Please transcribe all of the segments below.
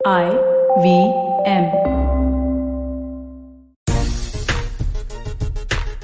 IVM।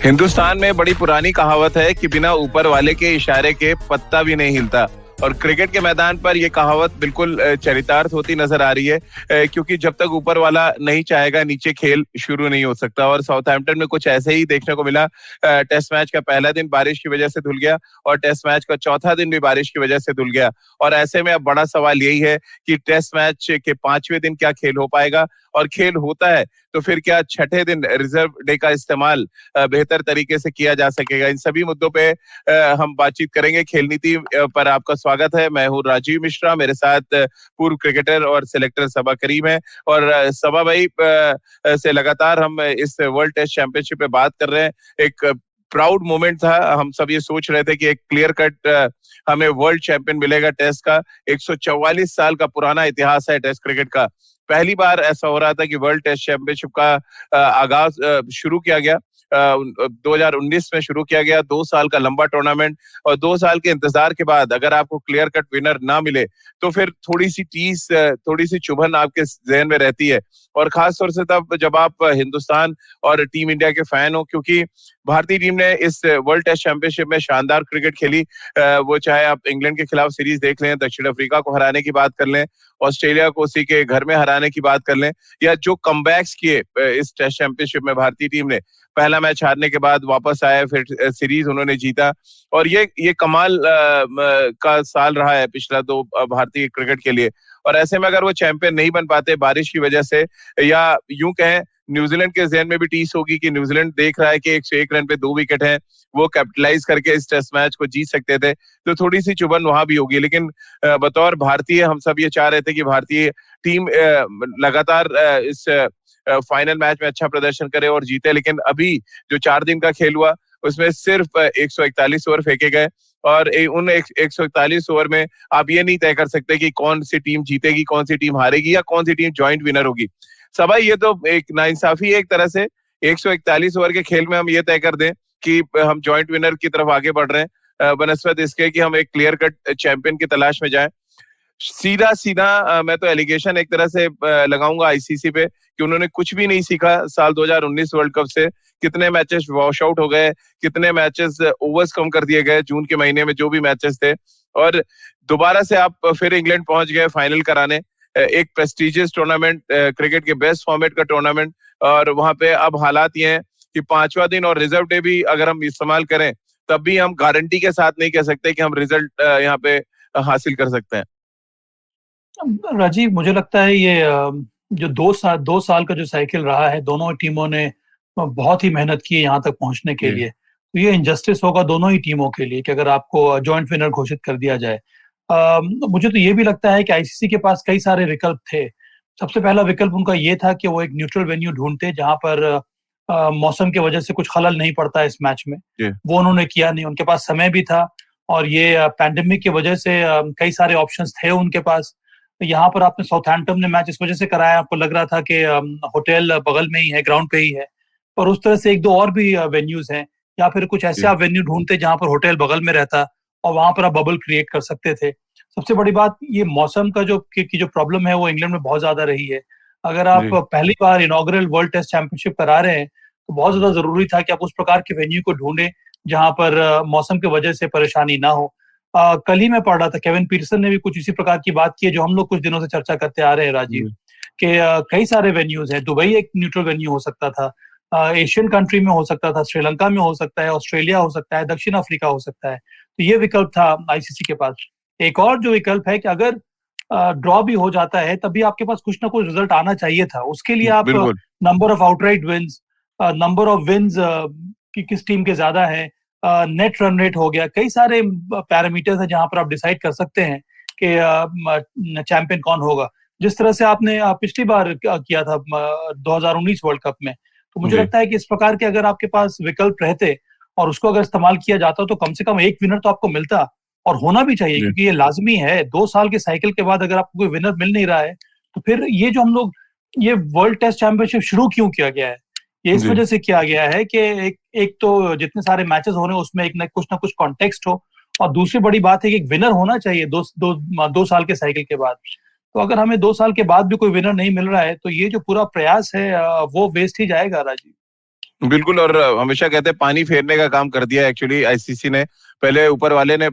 Hindustan में बड़ी पुरानी कहावत है कि बिना ऊपर वाले के इशारे के पत्ता भी नहीं हिलता। और क्रिकेट के मैदान पर यह कहावत बिल्कुल चरितार्थ होती नजर आ रही है, क्योंकि जब तक ऊपर वाला नहीं चाहेगा नीचे खेल शुरू नहीं हो सकता। और साउथहैम्पटन में कुछ ऐसे ही देखने को मिला। टेस्ट मैच का पहला दिन बारिश की वजह से धुल गया और टेस्ट मैच का चौथा दिन भी बारिश की वजह से धुल गया। और ऐसे में अब बड़ा सवाल यही है कि टेस्ट मैच के पांचवें दिन क्या खेल हो पाएगा, और खेल होता है तो फिर क्या छठे दिन रिजर्व डे का इस्तेमाल बेहतर तरीके से किया जा सकेगा। इन सभी मुद्दों पे हम बातचीत करेंगे। खेल नीति पर आपका स्वागत है। मैं हूँ राजीव मिश्रा, मेरे साथ पूर्व क्रिकेटर और सिलेक्टर सबा करीम है। और सबा भाई से लगातार हम इस वर्ल्ड टेस्ट चैंपियनशिप पे बात कर रहे हैं। एक प्राउड मोमेंट था। हम सब ये सोच रहे थे कि एक क्लियर कट हमें वर्ल्ड चैंपियन मिलेगा टेस्ट का। 144 साल का पुराना इतिहास है टेस्ट क्रिकेट का। पहली बार ऐसा हो रहा था कि वर्ल्ड टेस्ट चैंपियनशिप का आगाज शुरू किया गया 2019 में शुरू किया गया। 2 साल का लंबा टूर्नामेंट, और 2 साल के इंतजार के बाद अगर आपको क्लियर कट विनर ना मिले तो फिर थोड़ी सी चुभन आपके जहन में रहती है। और खास तौर से तब जब आप हिंदुस्तान और टीम इंडिया के फैन हो, क्योंकि भारतीय टीम ने इस वर्ल्ड टेस्ट चैंपियनशिप में शानदार क्रिकेट खेली। वो चाहे आप इंग्लैंड के खिलाफ सीरीज देख लें, दक्षिण अफ्रीका को हराने की बात कर लें, ऑस्ट्रेलिया को उसी के घर में हराने की बात कर लें, या जो कमबैक्स किए इस टेस्ट चैंपियनशिप में भारतीय टीम ने। पहला मैच हारने के बाद वापस आए, फिर सीरीज उन्होंने जीता। और ये कमाल का साल रहा है पिछला दो भारतीय क्रिकेट के लिए। और ऐसे में अगर वो चैंपियन नहीं बन पाते बारिश की वजह से, या यूं कहें न्यूजीलैंड के जहन में भी टीस होगी कि न्यूजीलैंड देख रहा है कि 101 रन पे 2 विकेट हैं, वो कैपिटलाइज करके इस टेस्ट मैच को जीत सकते थे, तो थोड़ी सी चुभन वहां भी होगी। लेकिन बतौर भारतीय हम सब ये चाह रहे थे कि भारतीय टीम लगातार इस फाइनल मैच में अच्छा प्रदर्शन करे और जीते। लेकिन अभी जो 4 दिन का खेल हुआ उसमें सिर्फ 141 ओवर फेंके गए, और उन 141 ओवर में आप ये नहीं तय कर सकते कि कौन सी टीम जीतेगी, कौन सी टीम हारेगी, या कौन सी टीम ज्वाइंट विनर होगी। सभा ये तो एक नाइंसाफी है एक तरह से। 141 ओवर के खेल में हम ये तय कर दें कि हम ज्वाइंट विनर की तरफ आगे बढ़ रहे हैं, बनस्पत इसके कि हम एक क्लियर कट चैंपियन की तलाश में जाएं। सीधा सीधा मैं तो एलिगेशन एक तरह से लगाऊंगा आईसीसी पे कि उन्होंने कुछ भी नहीं सीखा साल 2019 वर्ल्ड कप से। कितने मैचेस वॉश आउट हो गए, कितने मैचेस ओवर्स कम कर दिए गए जून के महीने में जो भी मैचेस थे, और दोबारा से आप फिर इंग्लैंड पहुंच गए फाइनल कराने। एक प्रेस्टिजियस टूर्नामेंट, क्रिकेट के बेस्ट फॉर्मेट का टूर्नामेंट, और वहां पे अब हालात ये हैं कि पांचवा दिन और रिजर्व डे भी अगर हम इस्तेमाल करें तब भी हम गारंटी के साथ नहीं कह सकते कि हम रिजल्ट यहाँ पे हासिल कर सकते हैं। राजीव, मुझे लगता है ये जो 2 साल का जो साइकिल रहा है, दोनों टीमों ने बहुत ही मेहनत की है यहाँ तक पहुंचने के लिए। तो ये इनजस्टिस होगा दोनों ही टीमों के लिए कि अगर आपको जॉइंट विनर घोषित कर दिया जाए। मुझे तो ये भी लगता है कि आईसीसी के पास कई सारे विकल्प थे। सबसे पहला विकल्प उनका ये था कि वो एक न्यूट्रल वेन्यू ढूंढते जहां पर मौसम की वजह से कुछ खलल नहीं पड़ता इस मैच में। वो उन्होंने किया नहीं। उनके पास समय भी था, और ये पैंडेमिक की वजह से कई सारे ऑप्शंस थे उनके पास। यहाँ पर आपने साउथहैम्पटन ने मैच इस वजह से कराया, आपको लग रहा था कि होटल बगल में ही है, ग्राउंड पे ही है, पर उस तरह से एक दो और भी वेन्यूज हैं, या फिर कुछ ऐसे आप वेन्यू ढूंढते जहां पर होटल बगल में रहता और वहां पर आप बबल क्रिएट कर सकते थे। सबसे बड़ी बात ये मौसम का जो प्रॉब्लम है वो इंग्लैंड में बहुत ज्यादा रही है। अगर आप पहली बार इनॉग्रल वर्ल्ड टेस्ट चैंपियनशिप करा रहे हैं तो बहुत ज्यादा जरूरी था कि आप उस प्रकार के वेन्यू को ढूंढें जहां पर मौसम की वजह से परेशानी ना हो। कल ही मैं पढ़ रहा था, केविन पीटरसन ने भी कुछ इसी प्रकार की बात की है जो हम लोग कुछ दिनों से चर्चा करते आ रहे हैं राजीव, कि कई सारे वेन्यूज हैं। दुबई एक न्यूट्रल वेन्यू हो सकता था, एशियन कंट्री में हो सकता था, श्रीलंका में हो सकता है, ऑस्ट्रेलिया हो सकता है, दक्षिण अफ्रीका हो सकता है। तो ये विकल्प था आईसीसी के पास। एक और जो विकल्प है कि अगर ड्रॉ भी हो जाता है तब भी आपके पास कुछ ना कुछ रिजल्ट आना चाहिए था। उसके लिए आप number of outright wins, number of wins कि किस टीम के ज्यादा है, नेट रन रेट हो गया, कई सारे पैरामीटर्स हैं जहां पर आप डिसाइड कर सकते हैं कि चैंपियन कौन होगा। जिस तरह से आपने पिछली बार किया था 2019 वर्ल्ड कप में, तो मुझे लगता है कि इस प्रकार के अगर आपके पास विकल्प रहते और उसको अगर इस्तेमाल किया जाता तो कम से कम एक विनर तो आपको मिलता, और होना भी चाहिए, क्योंकि ये लाजमी है। 2 साल के साइकिल के बाद अगर आपको कोई विनर मिल नहीं रहा है तो फिर ये जो हम लोग ये वर्ल्ड टेस्ट चैंपियनशिप शुरू क्यों किया गया है, ये इस वजह से किया गया है कि एक तो जितने सारे मैचेस हो रहे हैं उसमें एक ना कुछ कॉन्टेक्स्ट हो, और दूसरी बड़ी बात है कि एक विनर होना चाहिए दो साल के साइकिल के बाद। तो अगर हमें 2 साल के बाद भी कोई विनर नहीं मिल रहा है तो ये जो पूरा प्रयास है वो वेस्ट ही जाएगा राजीव। बिल्कुल। और हमेशा कहते हैं पानी फेरने का काम कर दिया एक्चुअली आईसीसी ने। पहले ऊपर वाले ने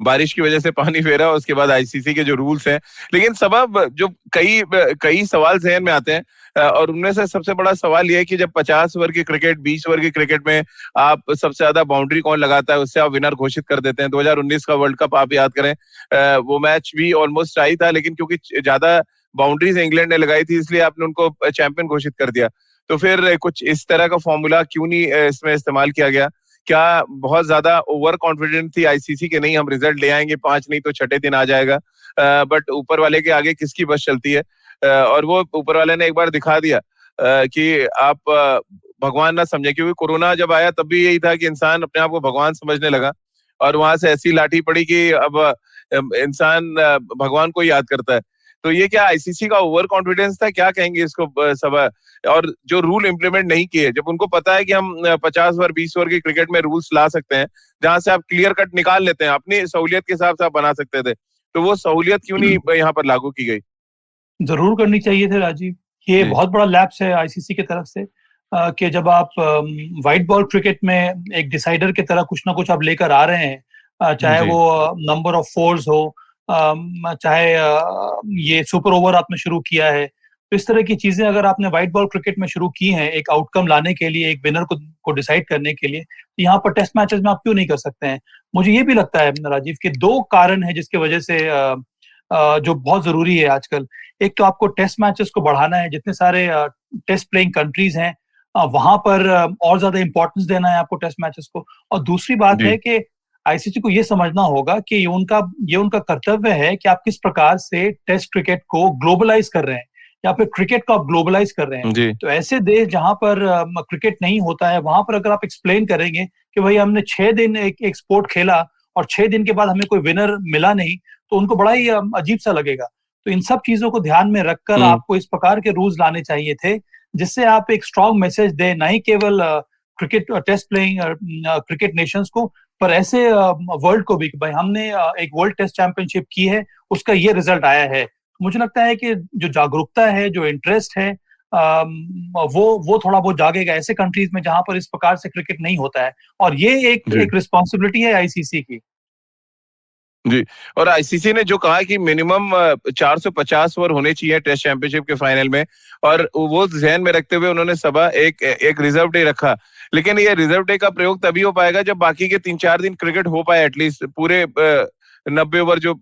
बारिश की वजह से पानी फेरा, उसके बाद आईसीसी के जो रूल्स हैं। लेकिन सबब जो कई कई सवाल जहन में आते हैं, और उनमें से सबसे बड़ा सवाल ये है कि जब 50 ओवर की क्रिकेट, 20 ओवर की क्रिकेट में आप सबसे ज्यादा बाउंड्री कौन लगाता है उससे आप विनर घोषित कर देते हैं। 2019 का वर्ल्ड कप आप याद करें, वो मैच भी ऑलमोस्ट टाई था, लेकिन क्योंकि ज्यादा बाउंड्रीज इंग्लैंड ने लगाई थी इसलिए आपने उनको चैंपियन घोषित कर दिया। तो फिर कुछ इस तरह का फॉर्मूला क्यों नहीं इसमें इस्तेमाल किया गया? क्या बहुत ज्यादा ओवर कॉन्फिडेंट थी आईसीसी के, नहीं हम रिजल्ट ले आएंगे, 5 नहीं तो छठे दिन आ जाएगा? बट ऊपर वाले के आगे किसकी बस चलती है? और वो ऊपर वाले ने एक बार दिखा दिया कि आप भगवान ना समझे, क्योंकि कोरोना जब आया तब भी यही था कि इंसान अपने आप को भगवान समझने लगा, और वहां से ऐसी लाठी पड़ी कि अब इंसान भगवान को याद करता है। तो ये क्या आईसीसी का ओवर कॉन्फिडेंस था, क्या कहेंगे इसको सब? और जो रूल इम्प्लीमेंट नहीं किए, जब उनको पता है कि हम 50 ओवर 20 ओवर की क्रिकेट में रूल्स ला सकते हैं जहां से आप क्लियर कट निकाल लेते हैं, अपनी सहूलियत के हिसाब से आप बना सकते थे, तो वो सहूलियत क्यों नहीं यहाँ पर लागू की गई? जरूर करनी चाहिए थे राजीव। ये जी। बहुत बड़ा लैप्स है आईसीसी की तरफ से कि जब आप व्हाइट बॉल क्रिकेट में एक डिसाइडर की तरह कुछ ना कुछ आप लेकर आ रहे हैं, चाहे जी। वो नंबर ऑफ फोर्स हो, चाहे ये सुपर ओवर आपने शुरू किया है, तो इस तरह की चीजें अगर आपने व्हाइट बॉल क्रिकेट में शुरू की हैं एक आउटकम लाने के लिए, एक विनर को डिसाइड करने के लिए, तो यहाँ पर टेस्ट मैचेस में आप क्यों नहीं कर सकते हैं? मुझे ये भी लगता है राजीव कि दो कारण है जिसकी वजह से जो बहुत जरूरी है आजकल। एक तो आपको टेस्ट मैचेस को बढ़ाना है, जितने सारे टेस्ट प्लेइंग कंट्रीज हैं वहां पर और ज्यादा इंपॉर्टेंस देना है आपको टेस्ट मैचेस को। और दूसरी बात जी। है कि आईसीसी को ये समझना होगा कि ये उनका कर्तव्य है कि आप किस प्रकार से टेस्ट क्रिकेट को ग्लोबलाइज कर रहे हैं या फिर क्रिकेट को आप ग्लोबलाइज कर रहे हैं। जी। तो ऐसे देश जहां पर क्रिकेट नहीं होता है वहां पर अगर आप एक्सप्लेन करेंगे कि भाई हमने 6 दिन एक स्पोर्ट खेला और 6 दिन के बाद हमें कोई विनर मिला नहीं, तो उनको बड़ा ही अजीब सा लगेगा। तो इन सब चीजों को ध्यान में रखकर हम्म। आपको इस प्रकार के रूल्स लाने चाहिए थे जिससे आप एक स्ट्रांग मैसेज दें, ना ही केवल cricket test playing cricket nations को, पर ऐसे वर्ल्ड को भी कि भाई हमने एक वर्ल्ड टेस्ट चैंपियनशिप की है, उसका ये रिजल्ट आया है। मुझे लगता है कि जो जागरूकता है, जो इंटरेस्ट है, वो थोड़ा बहुत जागेगा ऐसे कंट्रीज में जहां पर इस प्रकार से क्रिकेट नहीं होता है। और ये एक जी। एक रिस्पॉन्सिबिलिटी है आईसीसी की। जी। और आईसीसी ने जो कहा कि मिनिमम 450 ओवर होने चाहिए टेस्ट चैंपियनशिप के फाइनल में, और वो ध्यान में रखते हुए उन्होंने सबा एक एक रिजर्व डे रखा। लेकिन ये रिजर्व डे का प्रयोग तभी हो पाएगा जब बाकी के 3-4 दिन क्रिकेट हो पाए, एटलीस्ट पूरे 90 ओवर जो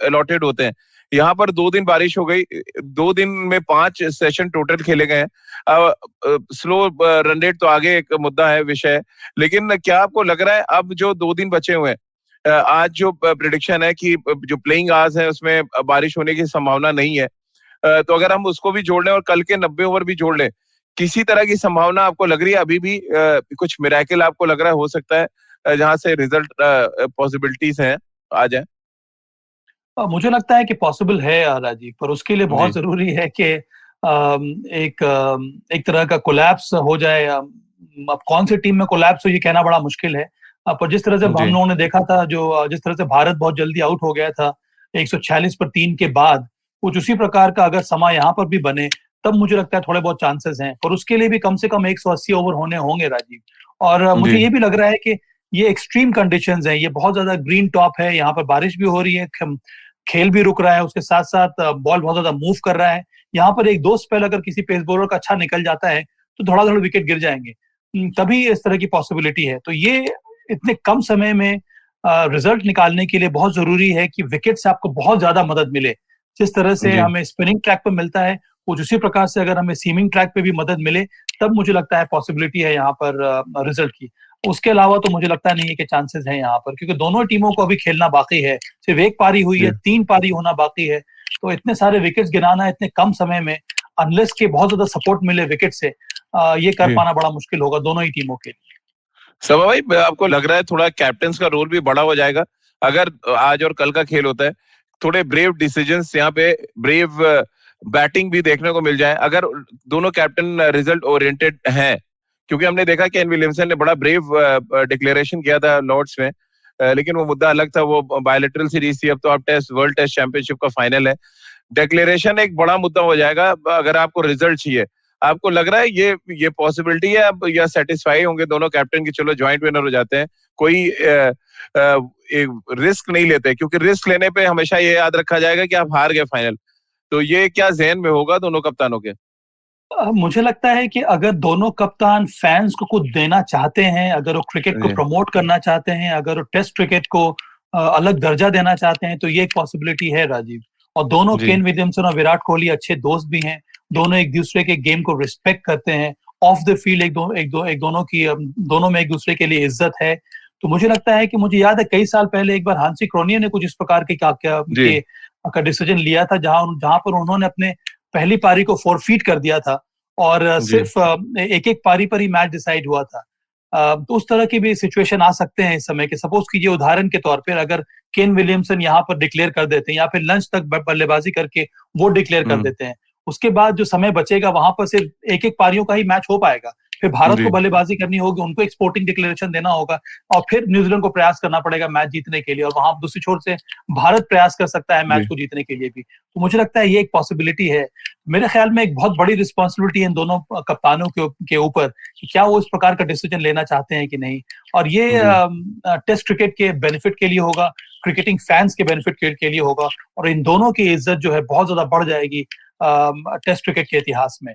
अलॉटेड होते हैं। यहाँ पर 2 दिन बारिश हो गई, 2 दिन में 5 सेशन टोटल खेले गए हैं। स्लो रन रेट तो आगे एक मुद्दा है, विषय है। लेकिन क्या आपको लग रहा है अब जो 2 दिन बचे हुए हैं, आज जो प्रिडिक्शन है कि जो प्लेइंग आवर्स है उसमें बारिश होने की संभावना नहीं है, तो अगर हम उसको भी जोड़ लें और कल के 90 ओवर भी जोड़ लें, किसी तरह की संभावना आपको लग रही है अभी भी? कुछ मिरेकल आपको लग रहा है हो सकता है जहां से रिजल्ट पॉसिबिलिटीज हैं आ जाए? मुझे लगता है कि पॉसिबल है राजीव, पर उसके लिए बहुत जी। जरूरी है कि एक तरह का कोलैप्स हो जाए। अब कौन सी टीम में कोलैप्स हो ये कहना बड़ा मुश्किल है। पर जिस तरह से हम जी। लोगों ने देखा था, जो जिस तरह से भारत बहुत जल्दी आउट हो गया था 146 पर 3 के बाद, कुछ उसी प्रकार का अगर समय यहाँ पर भी बने तब मुझे लगता है थोड़े बहुत चांसेस हैं। पर उसके लिए भी कम से कम 180 ओवर होने होंगे राजीव। और मुझे जी। ये भी लग रहा है कि ये एक्सट्रीम कंडीशंस हैं, ये बहुत ज्यादा ग्रीन टॉप है, यहाँ पर बारिश भी हो रही है, खेल भी रुक रहा है, उसके साथ साथ बॉल बहुत ज्यादा मूव कर रहा है। यहाँ पर एक दो स्पेल अगर किसी पेस बॉलर का अच्छा निकल जाता है तो धड़ाधड़ विकेट गिर जाएंगे। तभी इस तरह की पॉसिबिलिटी है। तो ये इतने कम समय में रिजल्ट निकालने के लिए बहुत जरूरी है कि विकेट से आपको बहुत ज्यादा मदद मिले। जिस तरह से जी। हमें स्पिनिंग ट्रैक पर मिलता है, कुछ उसी प्रकार से अगर हमें सीमिंग ट्रैक पे भी मदद मिले, तब मुझे लगता है पॉसिबिलिटी है यहाँ पर रिजल्ट की। उसके अलावा तो मुझे लगता नहीं है कि चांसेस हैं यहाँ पर, क्योंकि दोनों टीमों को अभी खेलना बाकी है। सिर्फ एक पारी हुई है, जी। 3 पारी होना बाकी है। तो इतने सारे विकेट्स गिराना इतने कम समय में, अनलेस के बहुत ज्यादा सपोर्ट मिले विकेट से, ये कर जी। पाना बड़ा मुश्किल होगा दोनों ही टीमों के लिए। सभा भाई, आपको लग रहा है थोड़ा कैप्टन का रोल भी बड़ा हो जाएगा अगर आज और कल का खेल होता है? थोड़े ब्रेव डिसीजंस यहाँ पे, ब्रेव बैटिंग भी देखने को मिल जाए अगर दोनों कैप्टन रिजल्ट ओरिएंटेड हैं। क्योंकि हमने देखा कि केन विलियमसन ने बड़ा ब्रेव डिक्लेरेशन किया था लॉर्ड्स में, लेकिन वो मुद्दा अलग था, वो बायलैटरल सीरीज थी। अब तो आप टेस्ट वर्ल्ड टेस्ट चैंपियनशिप का फाइनल है। डिक्लेरेशन एक बड़ा मुद्दा हो जाएगा अगर आपको रिजल्ट चाहिए। आपको लग रहा है ये पॉसिबिलिटी है अब, या सेटिस्फाई होंगे दोनों कैप्टन की चलो ज्वाइंट विनर हो जाते हैं, कोई रिस्क नहीं लेते, क्योंकि रिस्क लेने पे हमेशा ये याद रखा जाएगा कि आप हार गए फाइनल। तो ये क्या जहन में होगा दोनों कप्तानों के? मुझे लगता है कि अगर दोनों कप्तान फैंस को कुछ देना चाहते हैं, अगर वो क्रिकेट को जी प्रमोट करना चाहते हैं, अगर वो टेस्ट क्रिकेट को अलग दर्जा देना चाहते हैं, तो ये एक पॉसिबिलिटी है राजीव। और दोनों जी केन विलियमसन और विराट कोहली अच्छे दोस्त भी हैं। दोनों एक दूसरे के गेम को रिस्पेक्ट करते हैं। ऑफ द फील्ड एक दोनों की दोनों में एक दूसरे के लिए इज्जत है। तो मुझे लगता है कि मुझे याद है कई साल पहले एक बार हांसी क्रोनिया ने कुछ इस प्रकार के जी का डिसीजन लिया था, जहां जहां पर उन्होंने अपने पहली पारी को फोरफीट कर दिया था और जी सिर्फ एक एक पारी पर ही मैच डिसाइड हुआ था। तो उस तरह की भी सिचुएशन आ सकते हैं इस समय के। सपोज कीजिए उदाहरण के तौर पर अगर केन विलियमसन यहाँ पर डिक्लेयर कर देते हैं या फिर लंच तक बल्लेबाजी करके वो डिक्लेयर कर हम्म देते हैं, उसके बाद जो समय बचेगा वहां पर सिर्फ एक एक पारियों का ही मैच हो पाएगा। फिर भारत को जी बल्लेबाजी करनी होगी, उनको एक स्पोर्टिंग डिक्लेरेशन देना होगा और फिर न्यूजीलैंड को प्रयास करना पड़ेगा मैच जीतने के लिए, और वहां दूसरी छोर से भारत प्रयास कर सकता है मैच जी को जीतने के लिए भी। तो मुझे लगता है ये एक पॉसिबिलिटी है। मेरे ख्याल में एक बहुत बड़ी रिस्पॉन्सिबिलिटी है इन दोनों कप्तानों के ऊपर कि क्या वो इस प्रकार का डिसीजन लेना चाहते हैं कि नहीं। और ये जी टेस्ट क्रिकेट के बेनिफिट के लिए होगा, क्रिकेटिंग फैंस के बेनिफिट के लिए होगा, और इन दोनों की इज्जत जो है बहुत ज्यादा बढ़ जाएगी टेस्ट क्रिकेट के इतिहास में।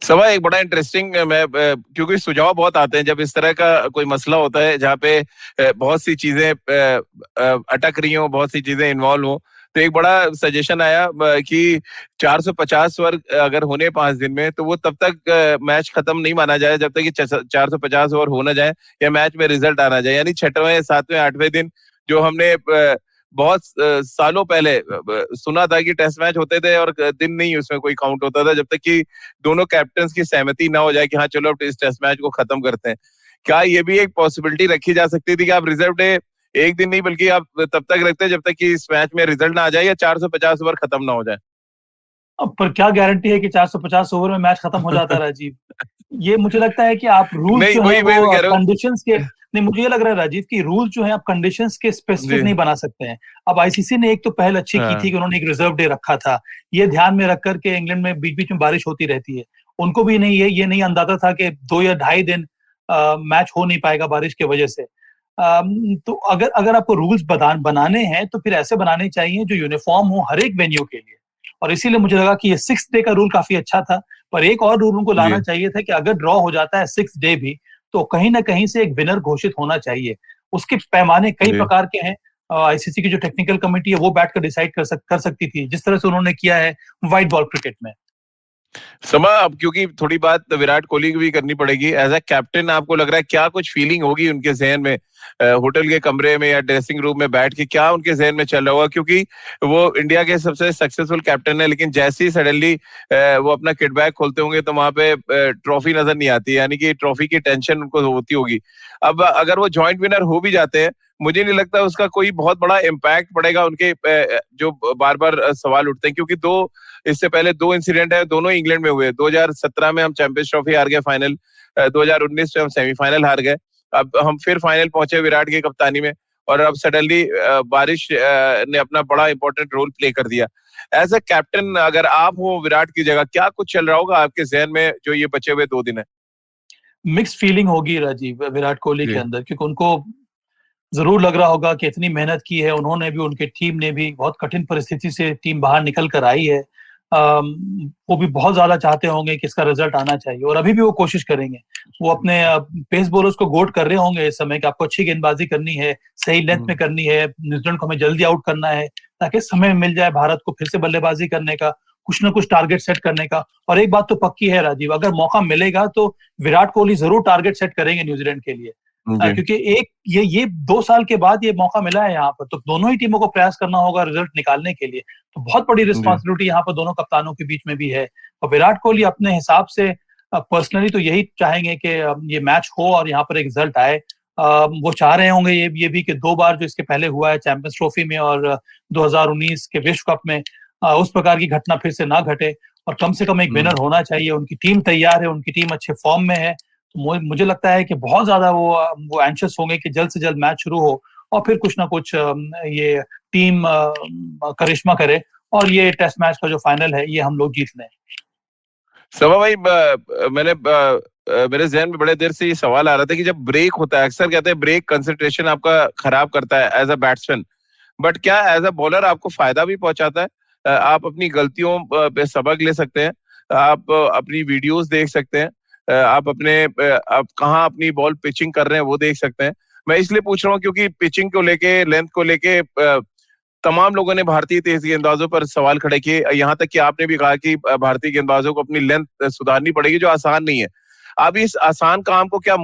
सवा एक बड़ा इंटरेस्टिंग, मैं क्योंकि सुझाव बहुत आते हैं जब इस तरह का कोई मसला होता है जहाँ पे बहुत सी चीजें अटक रही हो, बहुत सी चीजें इन्वॉल्व हो। तो एक बड़ा सजेशन आया कि 450 ओवर अगर होने 5 दिन में, तो वो तब तक मैच खत्म नहीं माना जाए जब तक कि 450 ओवर हो ना जाए या मैच में रिजल्ट आना जाए। यानी छठवें सातवें आठवें दिन जो हमने बहुत सालों पहले सुना था कि टेस्ट मैच होते थे और दिन नहीं उसमें कोई काउंट होता था जब तक कि दोनों कैप्टन की सहमति ना हो जाए कि हाँ चलो अब इस टेस्ट मैच को खत्म करते हैं। क्या ये भी एक पॉसिबिलिटी रखी जा सकती थी कि आप रिजर्व डे एक दिन नहीं बल्कि आप तब तक रखते हैं जब तक कि इस मैच में रिजल्ट ना आ जाए या 450 ओवर खत्म ना हो जाए? अब पर क्या गारंटी है कि 450 ओवर में मैच खत्म हो जाता है राजीव? ये मुझे लगता है कि आप रूल्स नहीं, जो है वही वो वही मैं कह रहा हूँ। कंडीशंस के नहीं, मुझे ये लग रहा है राजीव कि रूल्स जो है आप कंडीशंस के जी स्पेसिफिक नहीं बना सकते हैं। अब आईसीसी ने एक तो पहल अच्छी की थी हाँ कि उन्होंने एक रिजर्व डे रखा था। ये ध्यान में रख करके इंग्लैंड में बीच बीच में बारिश होती रहती है, उनको भी नहीं ये नहीं अंदाजा था कि 2 या ढाई दिन मैच हो नहीं पाएगा बारिश की वजह से। तो अगर अगर आपको रूल्स बनाने हैं तो फिर ऐसे बनाने चाहिए जो यूनिफॉर्म हो हर एक वेन्यू के लिए। और इसीलिए मुझे लगा कि ये 6 डे का रूल काफी अच्छा था। पर एक और रूल उनको जी लाना चाहिए था कि अगर ड्रॉ हो जाता है 6 डे भी, तो कहीं ना कहीं से एक विनर घोषित होना चाहिए। उसके पैमाने कई जी प्रकार के हैं। आईसीसी की जो टेक्निकल कमेटी है वो बैठ कर डिसाइड कर सकती थी, जिस तरह से उन्होंने किया है व्हाइट बॉल क्रिकेट में। समा, अब क्योंकि थोड़ी बात विराट कोहली की भी करनी पड़ेगी एज अ कैप्टन, आपको लग रहा है क्या कुछ फीलिंग होगी उनके जहन में, होटल के कमरे में या ड्रेसिंग रूम में बैठ के क्या उनके जहन में चल रहा होगा? क्योंकि वो इंडिया के सबसे सक्सेसफुल कैप्टन है, लेकिन जैसे ही सडनली वो अपना किट बैग खोलते होंगे तो वहां पे ट्रॉफी नजर नहीं आती, यानी कि ट्रॉफी की टेंशन उनको होती होगी। अब अगर वो जॉइंट विनर हो भी जाते हैं, मुझे नहीं लगता उसका कोई बहुत बड़ा इम्पैक्ट पड़ेगा उनके जो बार बार सवाल उठते हैं, क्योंकि इससे पहले 2 इंसिडेंट है, दोनों इंग्लैंड में हुए। 2017 में हम चैंपियंस ट्रॉफी हार गए फाइनल, 2019 में हम सेमीफाइनल हार गए। अब हम फिर फाइनल पहुंचे विराट की कप्तानी में, और अब सडनली बारिश ने अपना बड़ा इंपॉर्टेंट रोल प्ले कर दिया। एज अ कैप्टन अगर आप हो विराट की जगह, क्या कुछ चल रहा होगा आपके जहन में जो ये बचे हुए 2 दिन है? मिक्स फीलिंग होगी राजीव विराट कोहली के जी अंदर, क्योंकि उनको जरूर लग रहा होगा कि इतनी मेहनत की है उन्होंने भी, उनके टीम ने भी, बहुत कठिन परिस्थिति से टीम बाहर निकल कर आई है। वो भी बहुत ज्यादा चाहते होंगे कि इसका रिजल्ट आना चाहिए, और अभी भी वो कोशिश करेंगे। वो अपने पेस बॉलर्स को गोड कर रहे होंगे इस समय कि आपको अच्छी गेंदबाजी करनी है, सही लेंथ में करनी है, न्यूजीलैंड को हमें जल्दी आउट करना है ताकि समय मिल जाए भारत को फिर से बल्लेबाजी करने का, कुछ ना कुछ टारगेट सेट करने का। और एक बात तो पक्की है राजीव, अगर मौका मिलेगा तो विराट कोहली जरूर टारगेट सेट करेंगे न्यूजीलैंड के लिए। जी क्योंकि एक ये 2 साल के बाद ये मौका मिला है यहाँ पर, तो दोनों ही टीमों को प्रयास करना होगा रिजल्ट निकालने के लिए। तो बहुत बड़ी जी रिस्पॉन्सिबिलिटी यहाँ पर दोनों कप्तानों के बीच में भी है। और विराट कोहली अपने हिसाब से पर्सनली तो यही चाहेंगे कि ये मैच हो और यहाँ पर एक रिजल्ट आए। वो चाह रहे होंगे ये भी कि 2 बार जो इसके पहले हुआ है चैंपियंस ट्रॉफी में और 2019 के विश्व कप में, उस प्रकार की घटना फिर से ना घटे। और कम से कम एक हम्म, विनर होना चाहिए। उनकी टीम तैयार है, उनकी टीम अच्छे फॉर्म में है। तो मुझे लगता है कि बहुत ज्यादा वो एंशियस होंगे कि जल्द से जल्द मैच शुरू हो और फिर कुछ ना कुछ ये टीम करिश्मा करे और ये टेस्ट मैच का जो फाइनल है ये हम लोग जीत लें। सभा भाई, मेरे जहन में बड़े देर से ये सवाल आ रहा था कि जब ब्रेक होता है, अक्सर कहते हैं ब्रेक कंसंट्रेशन आपका खराब करता है एज अ बैट्समैन, बट क्या एज अ बॉलर आपको फायदा भी पहुंचाता है? आप अपनी गलतियों पे सबक ले सकते हैं, आप अपनी वीडियोस देख सकते हैं, आप कहाँ अपनी बॉल पिचिंग कर रहे हैं वो देख सकते हैं। मैं इसलिए पूछ रहा हूँ क्योंकि पिचिंग को लेके, लेंथ को लेके तमाम लोगों ने भारतीय तेज गेंदबाजों पर सवाल खड़े किए, यहाँ तक कि आपने भी कहा कि भारतीय गेंदबाजों को अपनी लेंथ सुधारनी पड़ेगी, जो आसान नहीं है। अब इस आसान काम को क्या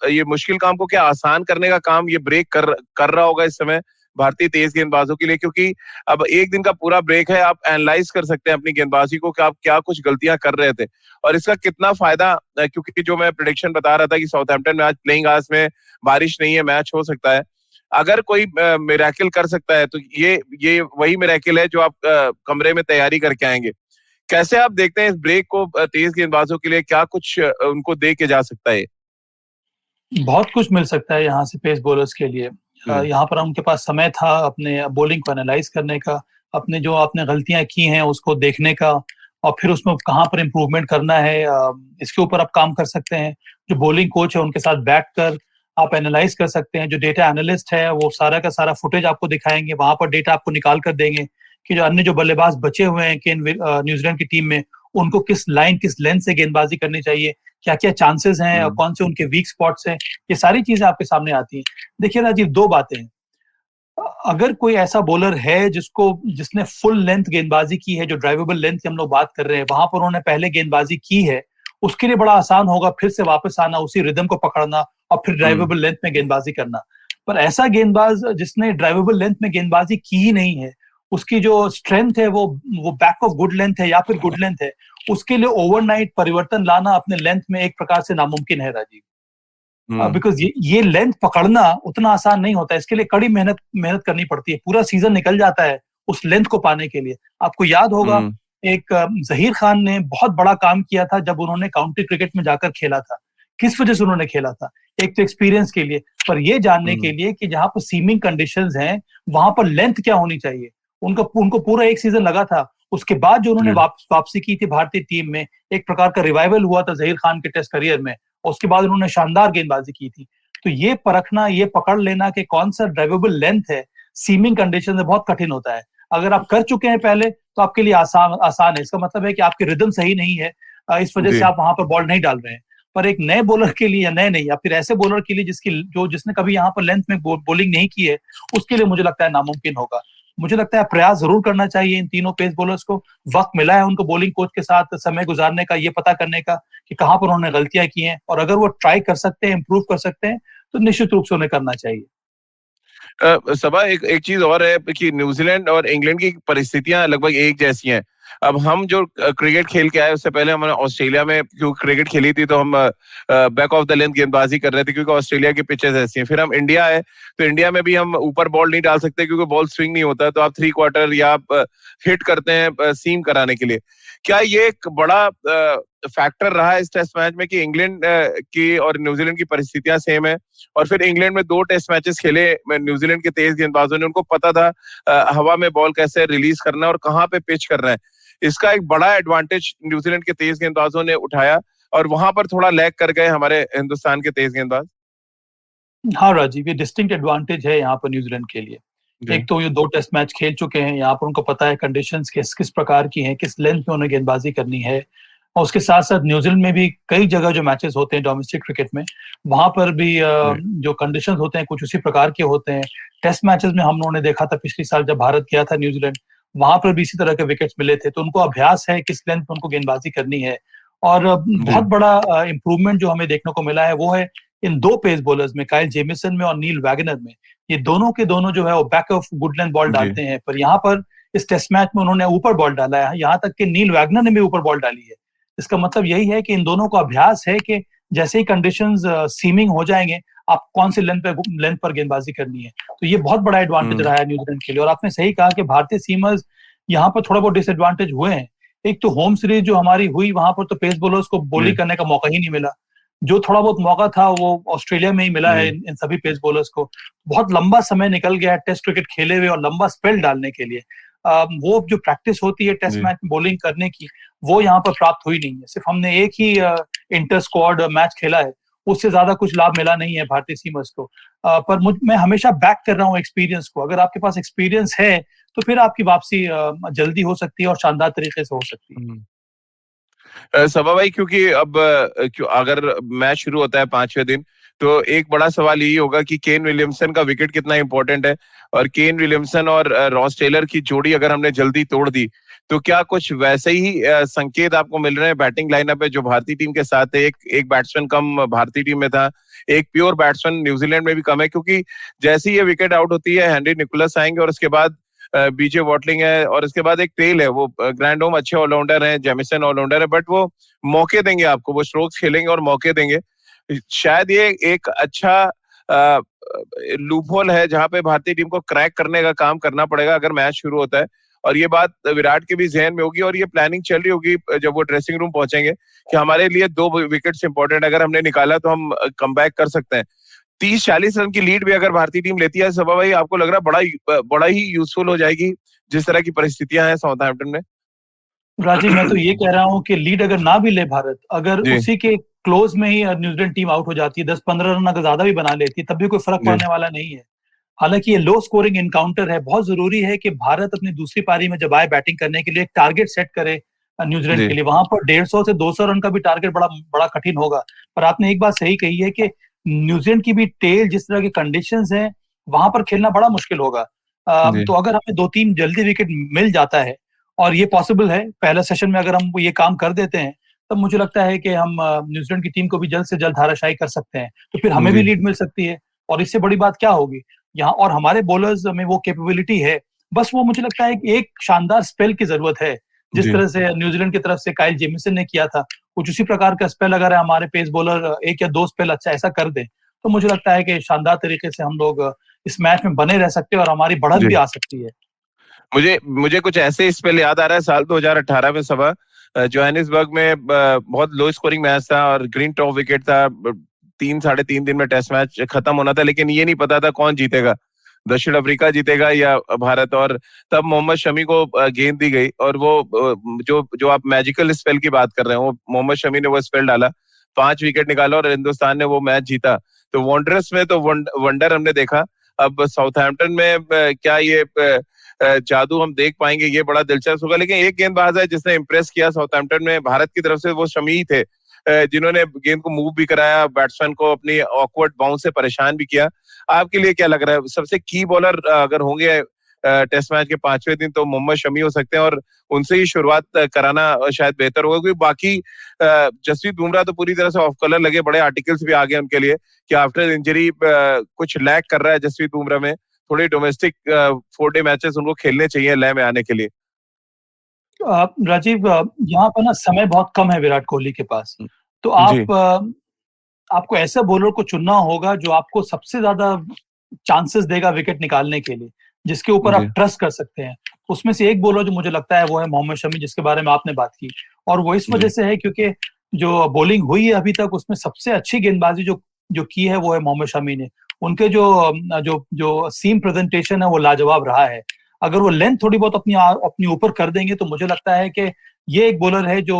ये मुश्किल काम को क्या आसान करने का काम ये ब्रेक कर रहा होगा इस समय भारतीय तेज गेंदबाजों के लिए? क्योंकि अब एक दिन का पूरा ब्रेक है, आप एनालाइज कर सकते हैं अपनी गेंदबाजी को कि आप क्या कुछ गलतियां कर रहे थे और इसका कितना फायदा। क्योंकि जो मैं प्रेडिक्शन बता रहा था कि साउथहैम्पटन में आज प्लेइंग आवर्स में बारिश नहीं है, मैच हो सकता है, अगर कोई मिरेकल कर सकता है तो ये वही मिरेकल है जो आप कमरे में तैयारी करके आएंगे। कैसे आप देखते हैं इस ब्रेक को तेज गेंदबाजों के लिए, क्या कुछ उनको दे के जा सकता है? बहुत कुछ मिल सकता है यहाँ से पेस बॉलर्स के लिए। हम्म। यहाँ पर उनके पास समय था अपने बॉलिंग को एनालाइज करने का, अपने जो आपने गलतियां की हैं उसको देखने का, और फिर उसमें कहाँ पर इम्प्रूवमेंट करना है इसके ऊपर आप काम कर सकते हैं। जो बॉलिंग कोच है उनके साथ बैठकर आप एनालाइज कर सकते हैं। जो डेटा एनालिस्ट है वो सारा का सारा फुटेज आपको दिखाएंगे, वहां पर डेटा आपको निकाल कर देंगे कि जो अन्य जो बल्लेबाज बचे हुए हैं कि न्यूजीलैंड की टीम में, उनको किस लाइन किस लेंथ से गेंदबाजी करनी चाहिए, क्या क्या चांसेस हैं और हम्म। कौन से उनके वीक स्पॉट्स हैं। ये सारी चीजें आपके सामने आती हैं। देखिए राजीव, दो बातें हैं। अगर कोई ऐसा बॉलर है जिसने फुल लेंथ गेंदबाजी की है, जो ड्राइवेबल लेंथ की हम लोग बात कर रहे हैं, वहां पर उन्होंने पहले गेंदबाजी की है, उसके लिए बड़ा आसान होगा फिर से वापस आना, उसी रिदम को पकड़ना और फिर हम्म। ड्राइवेबल लेंथ में गेंदबाजी करना। पर ऐसा गेंदबाज जिसने ड्राइवेबल लेंथ में गेंदबाजी की ही नहीं है, उसकी जो स्ट्रेंथ है वो बैक ऑफ गुड लेंथ है या फिर गुड लेंथ है, उसके लिए ओवरनाइट परिवर्तन लाना अपने लेंथ में एक प्रकार से नामुमकिन है राजीव। हम्म। बिकॉज ये लेंथ पकड़ना उतना आसान नहीं होता है, इसके लिए कड़ी मेहनत मेहनत करनी पड़ती है, पूरा सीजन निकल जाता है उस लेंथ को पाने के लिए। आपको याद होगा हम्म। एक जहीर खान ने बहुत बड़ा काम किया था जब उन्होंने काउंटी क्रिकेट में जाकर खेला था। किस वजह से उन्होंने खेला था? एक तो एक्सपीरियंस के लिए, पर यह जानने के हम्म। लिए कि जहां पर सीमिंग कंडीशंस हैं वहां पर लेंथ क्या होनी चाहिए। उनको पूरा एक सीजन लगा था। उसके बाद जो उन्होंने जी। वापसी की थी भारतीय टीम में, एक प्रकार का रिवाइवल हुआ था जहीर खान के टेस्ट करियर में, और उसके बाद उन्होंने शानदार गेंदबाजी की थी। तो ये परखना, ये पकड़ लेना कि कौन सा ड्राइवेबल लेंथ है सीमिंग कंडीशन में, बहुत कठिन होता है। अगर आप कर चुके हैं पहले तो आपके लिए आसान आसान है। इसका मतलब है कि आपकी रिदम सही नहीं है, इस वजह जी। से आप वहां पर बॉल नहीं डाल रहे हैं। पर एक नए बॉलर के लिए, या नए नहीं, या फिर ऐसे बॉलर के लिए जिसने कभी यहाँ पर लेंथ में बॉलिंग नहीं की है, उसके लिए मुझे लगता है नामुमकिन होगा। मुझे लगता है प्रयास जरूर करना चाहिए इन तीनों पेस बॉलर्स को। वक्त मिला है उनको बॉलिंग कोच के साथ समय गुजारने का, ये पता करने का कि कहाँ पर उन्होंने गलतियां की हैं, और अगर वो ट्राई कर सकते हैं, इंप्रूव कर सकते हैं, तो निश्चित रूप से उन्हें करना चाहिए। सबा, एक एक चीज और है कि न्यूजीलैंड और इंग्लैंड की परिस्थितियां लगभग एक जैसी हैं। अब हम जो क्रिकेट खेल के आए, उससे पहले हमने ऑस्ट्रेलिया में क्यों क्रिकेट खेली थी, तो हम बैक ऑफ द लेंथ गेंदबाजी कर रहे थे क्योंकि ऑस्ट्रेलिया की पिचेस ऐसी हैं। फिर हम इंडिया आए तो इंडिया में भी हम ऊपर बॉल नहीं डाल सकते क्योंकि बॉल स्विंग नहीं होता है, तो आप थ्री क्वार्टर या आप हिट करते हैं सीम कराने के लिए। क्या ये एक बड़ा फैक्टर रहा है इस टेस्ट मैच में कि इंग्लैंड की और न्यूजीलैंड की परिस्थितियां सेम है? और फिर इंग्लैंड में 2 टेस्ट मैचेस खेले न्यूजीलैंड के तेज गेंदबाजों ने, उनको पता था हवा में बॉल कैसे रिलीज करना है और कहाँ पे पिच करना है। इसका एक बड़ा एडवांटेज न्यूजीलैंड के तेज गेंदबाजों ने उठाया और वहां पर थोड़ा लैग कर गए हमारे हिंदुस्तान के तेज गेंदबाज। हाँ राजीव, ये डिस्टिंक्ट एडवांटेज है यहाँ पर न्यूजीलैंड के लिए। जी। एक तो ये 2 टेस्ट मैच खेल चुके हैं, यहाँ पर उनको पता है कंडीशंस किस किस प्रकार की हैं, किस लेंथ में उन्हें गेंदबाजी करनी है। और उसके साथ साथ न्यूजीलैंड में भी कई जगह जो मैचेस होते हैं डोमेस्टिक क्रिकेट में, वहां पर भी जी। जो कंडीशंस होते हैं कुछ उसी प्रकार के होते हैं। टेस्ट मैचेस में हम लोगों ने देखा था पिछले साल जब भारत गया था न्यूजीलैंड, वहां पर भी इसी तरह के विकेट्स मिले थे। तो उनको अभ्यास है किस लेंथ में उनको गेंदबाजी करनी है। और जी। बहुत बड़ा इंप्रूवमेंट जो हमें देखने को मिला है वो है इन 2 पेस बॉलर्स में, काइल जेमिसन में और नील वैगनर में। ये दोनों के दोनों जो है वो back of good length ball जी। डालते हैं, पर यहाँ पर इस टेस्ट मैच में उन्होंने ऊपर बॉल डाला है, यहाँ तक कि नील वैगनर ने भी ऊपर बॉल डाली है। इसका मतलब यही है कि इन दोनों को अभ्यास है कि जैसे ही कंडीशंस सीमिंग हो जाएंगे, आप कौन सी लेंथ पर गेंदबाजी करनी है। तो ये बहुत बड़ा एडवांटेज हम्म। रहा है न्यूजीलैंड के लिए। और आपने सही कहा कि भारतीय सीमर्स यहाँ पर थोड़ा बहुत डिसएडवांटेज हुए हैं। एक तो होम सीरीज जो हमारी हुई, वहां पर तो पेस बॉलर्स को जी। बॉलिंग करने का मौका ही नहीं मिला। जो थोड़ा बहुत मौका था वो ऑस्ट्रेलिया में ही मिला है जी। इन सभी पेस बॉलर्स को। बहुत लंबा समय निकल गया है टेस्ट क्रिकेट खेले हुए और लंबा स्पेल डालने के लिए। वो जो प्रैक्टिस होती है टेस्ट जी मैच बॉलिंग करने की, वो यहाँ पर प्राप्त हुई नहीं है। सिर्फ हमने एक ही इंटर स्क्वाड मैच खेला है, उससे ज्यादा कुछ लाभ मिला नहीं है भारतीय सीमर्स को। पर मैं हमेशा बैक कर रहा हूँ एक्सपीरियंस को। अगर आपके पास एक्सपीरियंस है तो फिर आपकी वापसी जल्दी हो सकती है और शानदार तरीके से हो सकती है। सभा भाई, क्योंकि अब अगर मैच शुरू होता है पांचवें दिन, तो एक बड़ा सवाल यही होगा कि केन विलियमसन का विकेट कितना इंपॉर्टेंट है। और केन विलियमसन और रॉस टेलर की जोड़ी अगर हमने जल्दी तोड़ दी, तो क्या कुछ वैसे ही संकेत आपको मिल रहे हैं बैटिंग लाइनअप में जो भारतीय टीम के साथ है? एक बैट्समैन कम भारतीय टीम में था, एक प्योर बैट्समैन न्यूजीलैंड में भी कम है, क्योंकि जैसे ही ये विकेट आउट होती है हेनरी निकोलस आएंगे और उसके बाद बीजे वॉटलिंग है और इसके बाद एक टेल है। वो ग्रैंडहोम अच्छे ऑलराउंडर हैं, जेमिसन ऑलराउंडर है, बट वो मौके देंगे आपको, वो स्ट्रोक्स खेलेंगे और मौके देंगे। शायद ये एक अच्छा लूपहोल है जहां पे भारतीय टीम को क्रैक करने का काम करना पड़ेगा अगर मैच शुरू होता है। और ये बात विराट के भी जहन में होगी और ये प्लानिंग चल रही होगी जब वो ड्रेसिंग रूम पहुंचेंगे कि हमारे लिए 2 विकेट्स इंपॉर्टेंट, अगर हमने निकाला तो हम कम कर सकते हैं। 30-40 रन की लीड भी अगर भारतीय टीम लेती है सभा भाई, आपको लग रहा है बड़ा ही यूजफुल हो जाएगी जिस तरह की परिस्थितियां हैं साउथहैम्पटन में? राजीव, मैं तो ये कह रहा हूँ कि लीड अगर ना भी ले भारत, अगर जी उसी के क्लोज में ही न्यूजीलैंड टीम आउट हो जाती है, 10-15 रन अगर ज्यादा भी बना लेती है, तब भी कोई फर्क जी पड़ने वाला नहीं है। हालांकि ये लो स्कोरिंग इनकाउंटर है, बहुत जरूरी है कि भारत अपनी दूसरी पारी में जब आए बैटिंग करने के लिए एक टारगेट सेट करे न्यूजीलैंड जी के लिए। वहां पर 150 से 200 रन का भी टारगेट बड़ा बड़ा कठिन होगा। पर आपने एक बात सही कही है कि न्यूजीलैंड की भी टेल, जिस तरह के कंडीशंस हैं, वहां पर खेलना बड़ा मुश्किल होगा। जी तो अगर हमें 2-3 जल्दी विकेट मिल जाता है, और ये पॉसिबल है, पहले सेशन में अगर हम ये काम कर देते हैं, तब मुझे लगता है कि हम न्यूजीलैंड की टीम को भी जल्द से जल्द धाराशायी कर सकते हैं। तो फिर हमें भी जी लीड मिल सकती है। और इससे बड़ी बात क्या होगी यहाँ, और हमारे बॉलर्स में वो कैपेबिलिटी है। बस वो मुझे लगता है कि एक शानदार स्पेल की जरूरत है, जिस जी तरह से न्यूजीलैंड की तरफ से काइल जेमिसन ने किया था। कुछ उसी प्रकार का स्पेल अगर हमारे पेस बॉलर एक या दो स्पेल अच्छा ऐसा कर दे, तो मुझे लगता है कि शानदार तरीके से हम लोग इस मैच में बने रह सकते हैं और हमारी बढ़त जी भी आ सकती है। मुझे मुझे कुछ ऐसे स्पेल याद आ रहा है साल 2018 में सभा, जोहानिसबर्ग में बहुत लो स्कोरिंग मैच था और ग्रीन टॉप विकेट था। 3 साढ़े 3 दिन में टेस्ट मैच खत्म होना था, लेकिन ये नहीं पता था कौन जीतेगा, दक्षिण अफ्रीका जीतेगा या भारत। और तब मोहम्मद शमी को गेंद दी गई और वो जो जो आप मैजिकल स्पेल की बात कर रहे हो, वो मोहम्मद शमी ने वो स्पेल डाला, 5 विकेट निकाला और हिंदुस्तान ने वो मैच जीता। तो वॉन्डरस में तो वंडर हमने देखा। अब साउथहैम्पटन में क्या ये जादू हम देख पाएंगे, ये बड़ा दिलचस्प होगा। लेकिन एक गेंदबाज है जिसने इंप्रेस किया साउथहैम्पटन में भारत की तरफ से, वो शमी ही थे, जिन्होंने गेंद को मूव भी कराया, बैट्समैन को अपनी ऑकवर्ड बाउंस से परेशान भी किया। आपके लिए क्या लग रहा है, सबसे की बॉलर अगर होंगे टेस्ट मैच के पांचवें दिन, तो मोहम्मद शमी हो सकते हैं और उनसे ही शुरुआत कराना शायद बेहतर होगा? क्योंकि बाकी जसप्रीत बुमराह तो पूरी तरह से ऑफ कलर लगे, बड़े आर्टिकल्स भी आ गए उनके लिए कि आफ्टर इंजरी कुछ लैक कर रहा है जसप्रीत बुमराह में, थोड़ी डोमेस्टिक 4 डे मैचेस उनको खेलने चाहिए लय में आने के लिए। राजीव, यहाँ पर ना समय बहुत कम है विराट कोहली के पास। तो जी आपको ऐसे बॉलर को चुनना होगा जो आपको सबसे ज्यादा चांसेस देगा विकेट निकालने के लिए, जिसके ऊपर जी आप ट्रस्ट कर सकते हैं। उसमें से एक बॉलर जो मुझे लगता है वो है मोहम्मद शमी, जिसके बारे में आपने बात की। और वो इस वजह जी से है क्योंकि जो बॉलिंग हुई है अभी तक, उसमें सबसे अच्छी गेंदबाजी जो जो की है वो है मोहम्मद शमी ने। उनके जो जो जो सीम प्रेजेंटेशन है वो लाजवाब रहा है। अगर वो लेंथ थोड़ी बहुत अपनी ऊपर कर देंगे, तो मुझे लगता है कि ये एक बॉलर है जो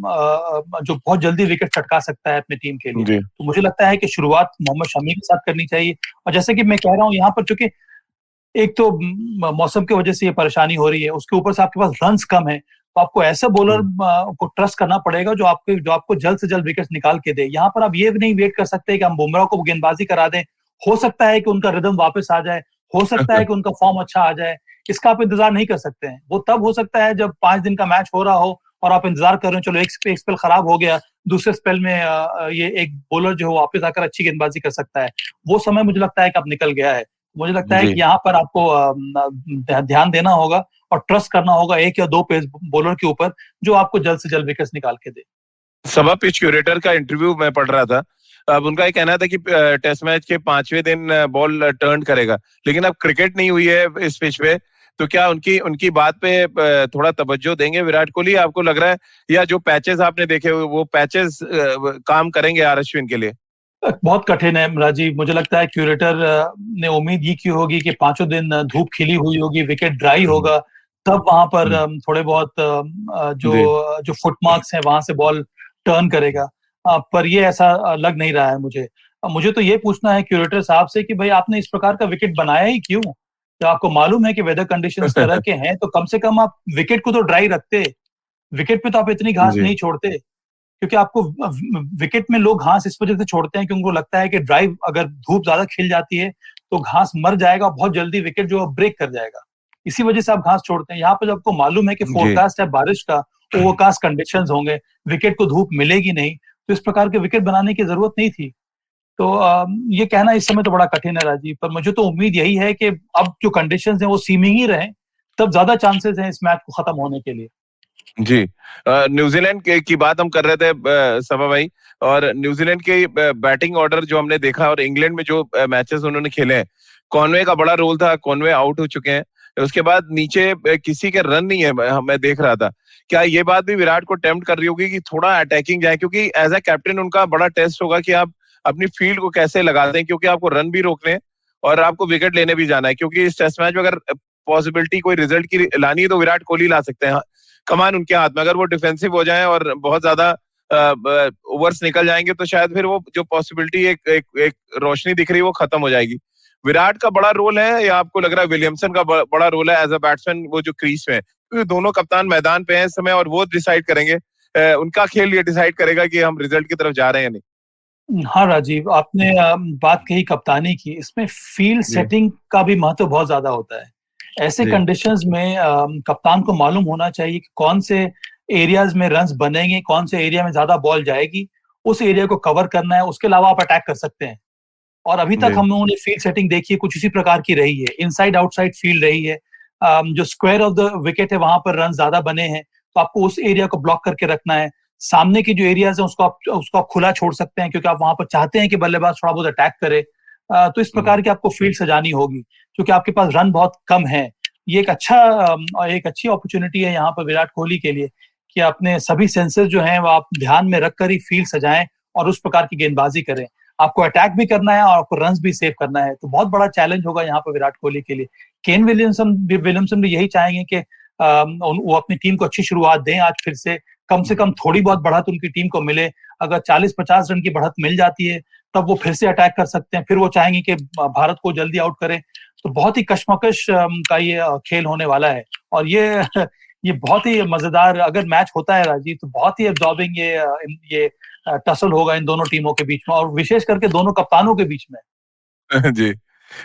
बहुत जल्दी विकेट चटका सकता है अपनी टीम के लिए। जी तो मुझे लगता है कि शुरुआत मोहम्मद शमी के साथ करनी चाहिए। और जैसे कि मैं कह रहा हूँ यहाँ पर, चूंकि एक तो मौसम की वजह से ये परेशानी हो रही है, उसके ऊपर से आपके पास रन्स कम है, तो आपको ऐसे बॉलर को ट्रस्ट करना पड़ेगा जो आपको जल्द से जल्द विकेट निकाल के दे। यहाँ पर आप ये भी नहीं वेट कर सकते कि हम बुमराह को गेंदबाजी करा दें। हो सकता है कि उनका रिदम वापस आ जाए, हो सकता है कि उनका फॉर्म अच्छा आ जाए। इसका आप इंतजार नहीं कर सकते हैं। वो तब हो सकता है जब 5 दिन का मैच हो रहा हो और आप इंतजार कर रहे हो, चलो एक स्पेल खराब हो गया, दूसरे स्पेल में ये एक बॉलर जो है वापस आकर अच्छी गेंदबाजी कर सकता है। वो समय मुझे लगता है कि अब निकल गया है। मुझे लगता है जी कि यहाँ पर आपको ध्यान देना होगा और ट्रस्ट करना होगा एक या दो पेस बॉलर के ऊपर, जो आपको जल्द से जल्द विकेट्स निकाल के दे। सभा पिच क्यूरेटर का इंटरव्यू मैं पढ़ रहा था। अब उनका ये कहना था कि टेस्ट मैच के पांचवें दिन बॉल टर्न करेगा, लेकिन अब क्रिकेट नहीं हुई है इस पिच पे, तो क्या उनकी उनकी बात पे थोड़ा तवज्जो देंगे विराट कोहली, आपको लग रहा है? या जो पैचेस आपने देखे वो पैचेस काम करेंगे आर अश्विन के लिए? बहुत कठिन है राजीव। मुझे लगता है क्यूरेटर ने उम्मीद ये की होगी कि 5 दिन धूप खिली हुई होगी, विकेट ड्राई होगा, तब वहां पर हम्म, थोड़े बहुत जी। जो फुट मार्क्स हैं वहां से बॉल टर्न करेगा। पर ये ऐसा लग नहीं रहा है मुझे। मुझे तो ये पूछना है क्यूरेटर साहब से कि भाई आपने इस प्रकार का विकेट बनाया ही क्यों? तो आपको मालूम है कि वेदर कंडीशन इस तरह के हैं, तो कम से कम आप विकेट को तो ड्राई रखते। विकेट पे तो आप इतनी घास जी नहीं छोड़ते, क्योंकि आपको विकेट में लोग घास इस वजह से छोड़ते हैं कि उनको लगता है कि ड्राइव अगर धूप ज्यादा खिल जाती है तो घास मर जाएगा, बहुत जल्दी विकेट जो ब्रेक कर जाएगा। इसी वजह से आप घास छोड़ते हैं। यहाँ पर जब आपको मालूम है कि जी फोरकास्ट है बारिश का, ओवरकास्ट कंडीशंस होंगे, विकेट को धूप मिलेगी नहीं, तो इस प्रकार के विकेट बनाने की जरूरत नहीं थी। तो ये कहना इस समय तो बड़ा कठिन है राजीव, पर मुझे तो उम्मीद यही है कि अब जो कंडीशंस हैं वो सीमिंग ही रहे, तब ज्यादा चांसेस हैं इस मैच को खत्म होने के लिए। जी। न्यूजीलैंड की बात हम कर रहे थे सभा भाई। और न्यूजीलैंड के बैटिंग ऑर्डर जो हमने देखा और इंग्लैंड में जो मैचेस उन्होंने खेले हैं, कॉनवे का बड़ा रोल था, कॉनवे आउट हो चुके हैं। उसके बाद नीचे किसी के रन नहीं है, मैं देख रहा था। क्या ये बात भी विराट को टेम्प्ट कर रही होगी कि थोड़ा अटैकिंग जाए, क्योंकि एज अ कैप्टन उनका बड़ा टेस्ट होगा कि आप अपनी फील्ड को कैसे लगाते हैं, क्योंकि आपको रन भी रोकने हैं और आपको विकेट लेने भी जाना है। क्योंकि इस टेस्ट मैच में अगर पॉसिबिलिटी कोई रिजल्ट की लानी है तो विराट कोहली ला सकते हैं। कमान उनके हाथ में, अगर वो डिफेंसिव हो जाए और बहुत ज्यादा ओवर्स निकल जाएंगे तो शायद फिर वो जो पॉसिबिलिटी एक रोशनी दिख रही है वो खत्म हो जाएगी। विराट का बड़ा रोल है या आपको लग रहा है विलियमसन का बड़ा रोल है एज अ बैट्समैन, वो जो क्रीज में है? क्योंकि दोनों कप्तान मैदान पे हैं इस समय और वो डिसाइड करेंगे, उनका खेल ये डिसाइड करेगा कि हम रिजल्ट की तरफ जा रहे हैं या हाँ राजीव, आपने बात कही कप्तानी की, इसमें फील्ड नहीं। सेटिंग का भी महत्व बहुत ज्यादा होता है। ऐसे जी कंडीशंस में कप्तान को मालूम होना चाहिए कि कौन से एरियाज में रन्स बनेंगे, कौन से एरिया में ज्यादा बॉल जाएगी, उस एरिया को कवर करना है। उसके अलावा आप अटैक कर सकते हैं। और अभी तक जी हम लोगों ने फील्ड सेटिंग देखी है, कुछ इसी प्रकार की रही है, इनसाइड आउटसाइड फील्ड रही है। जो स्क्वायर ऑफ द विकेट है वहां पर रन ज्यादा बने हैं, तो आपको उस एरिया को ब्लॉक करके रखना है। सामने की जो एरियाज है उसको आप खुला छोड़ सकते हैं, क्योंकि आप वहां पर चाहते हैं कि बल्लेबाज थोड़ा बहुत अटैक करे। तो इस हम्म, प्रकार की आपको फील्ड सजानी होगी, क्योंकि आपके पास रन बहुत कम है। ये एक अच्छी अपॉर्चुनिटी है यहाँ पर विराट कोहली के लिए, कि अपने सभी सेंसेस जो हैं वो आप ध्यान में रखकर ही फील्ड सजाएं और उस प्रकार की गेंदबाजी करें। आपको अटैक भी करना है और आपको रन भी सेव करना है, तो बहुत बड़ा चैलेंज होगा यहाँ पर विराट कोहली के लिए। केन विलियमसन भी यही चाहेंगे कि वो अपनी टीम को अच्छी शुरुआत दें आज फिर से कम थोड़ी बहुत बढ़त उनकी टीम को मिले। अगर 40-50 रन की बढ़त मिल जाती है, तब वो फिर से अटैक कर सकते हैं, फिर वो चाहेंगे कि भारत को जल्दी आउट करें। तो बहुत ही कशमकश का ये खेल होने वाला है। और ये ये बहुत ही मजेदार अगर मैच होता है राजीव, तो बहुत ही एब्जॉर्बिंग ये टसल होगा इन दोनों टीमों के बीच में, और विशेष करके दोनों कप्तानों के बीच में। जी।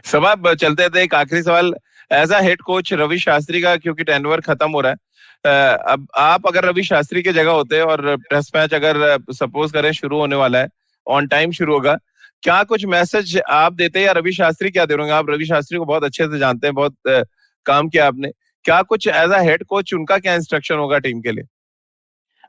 सब आप चलते थे, एक आखिरी सवाल। As a head coach Ravi Shastri का, क्योंकि टेन्योर खत्म हो रहा है, अब आप अगर रवि शास्त्री की जगह होते और टेस्ट मैच अगर सपोज करें शुरू होने वाला है, ऑन टाइम शुरू होगा, क्या कुछ मैसेज आप देते या रवि शास्त्री क्या दे रहे होंगे? आप रवि शास्त्री को बहुत अच्छे से जानते हैं, बहुत काम किया आपने। क्या कुछ एज अ हेड कोच उनका क्या इंस्ट्रक्शन होगा टीम के लिए?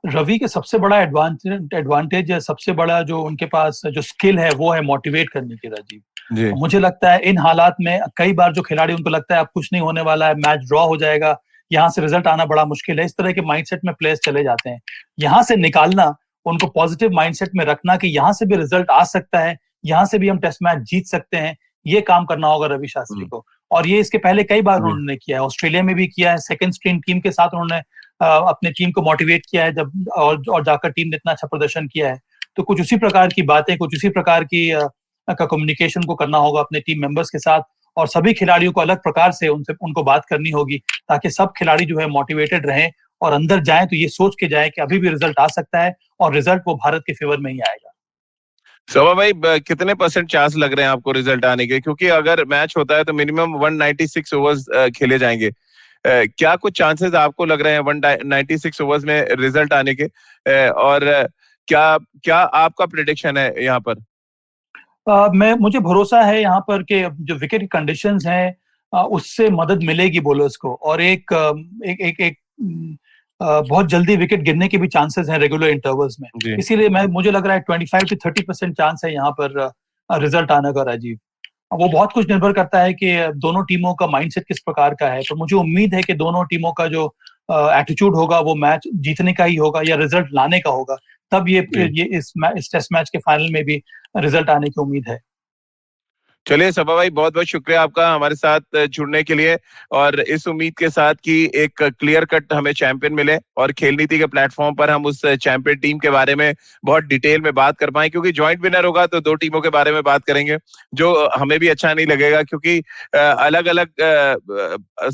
रवि के सबसे बड़ा एडवांटेज या सबसे बड़ा जो उनके पास जो स्किल है वो है मोटिवेट करने की राजीव। जी और मुझे लगता है इन हालात में कई बार जो खिलाड़ी उनको लगता है अब कुछ नहीं होने वाला है, मैच ड्रॉ हो जाएगा, यहाँ से रिजल्ट आना बड़ा मुश्किल है, इस तरह के माइंडसेट में प्लेयर्स चले जाते हैं। यहाँ से निकालना, उनको पॉजिटिव माइंडसेट में रखना कि यहाँ से भी रिजल्ट आ सकता है, यहाँ से भी हम टेस्ट मैच जीत सकते हैं, ये काम करना होगा रवि शास्त्री हम्म, को। और ये इसके पहले कई बार जी उन्होंने किया है, ऑस्ट्रेलिया में भी किया है, सेकंड स्ट्रीम टीम के साथ उन्होंने अपने टीम को मोटिवेट किया है जब और जाकर टीम ने इतना अच्छा प्रदर्शन किया है। तो कुछ उसी प्रकार की बातें, कुछ उसी प्रकार की का कम्युनिकेशन को करना होगा अपने टीम मेंबर्स के साथ, और सभी खिलाड़ियों को अलग प्रकार से उनसे उनको बात करनी होगी, ताकि सब खिलाड़ी जो है मोटिवेटेड रहें और अंदर जाएं तो ये सोच के जाएं कि अभी भी रिजल्ट आ सकता है, और रिजल्ट वो भारत के फेवर में ही आएगा। शोभा भाई, कितने परसेंट चांस लग रहे हैं आपको रिजल्ट आने के? क्योंकि अगर मैच होता है तो मिनिमम 196 ओवर्स खेले जाएंगे। क्या कुछ चांसेस आपको लग रहे हैं 196 ओवर्स में रिजल्ट आने के? और क्या क्या आपका प्रिडिक्शन है यहाँ पर? मैं मुझे भरोसा है यहाँ पर कि जो विकेट की कंडीशंस हैं उससे मदद मिलेगी बॉलर्स को, और बहुत जल्दी विकेट गिरने के भी चांसेस हैं रेगुलर इंटरवल्स में। जी इसीलिए मैं मुझे लग रहा है 25 से 30% चांस है यहाँ पर रिजल्ट आने का राजीव। अब वो बहुत कुछ निर्भर करता है कि दोनों टीमों का माइंडसेट किस प्रकार का है, तो मुझे उम्मीद है कि दोनों टीमों का जो एटीट्यूड होगा वो मैच जीतने का ही होगा या रिजल्ट लाने का होगा। तब जी। ये इस टेस्ट मैच के फाइनल में भी रिजल्ट आने की उम्मीद है। चलिए सबा भाई, बहुत बहुत शुक्रिया आपका हमारे साथ जुड़ने के लिए, और इस उम्मीद के साथ कि एक क्लियर कट हमें चैंपियन मिले और खेल नीति के प्लेटफॉर्म पर हम उस चैंपियन टीम के बारे में बहुत डिटेल में बात कर पाए, क्योंकि जॉइंट विनर होगा तो दो टीमों के बारे में बात करेंगे, जो हमें भी अच्छा नहीं लगेगा, क्योंकि अलग अलग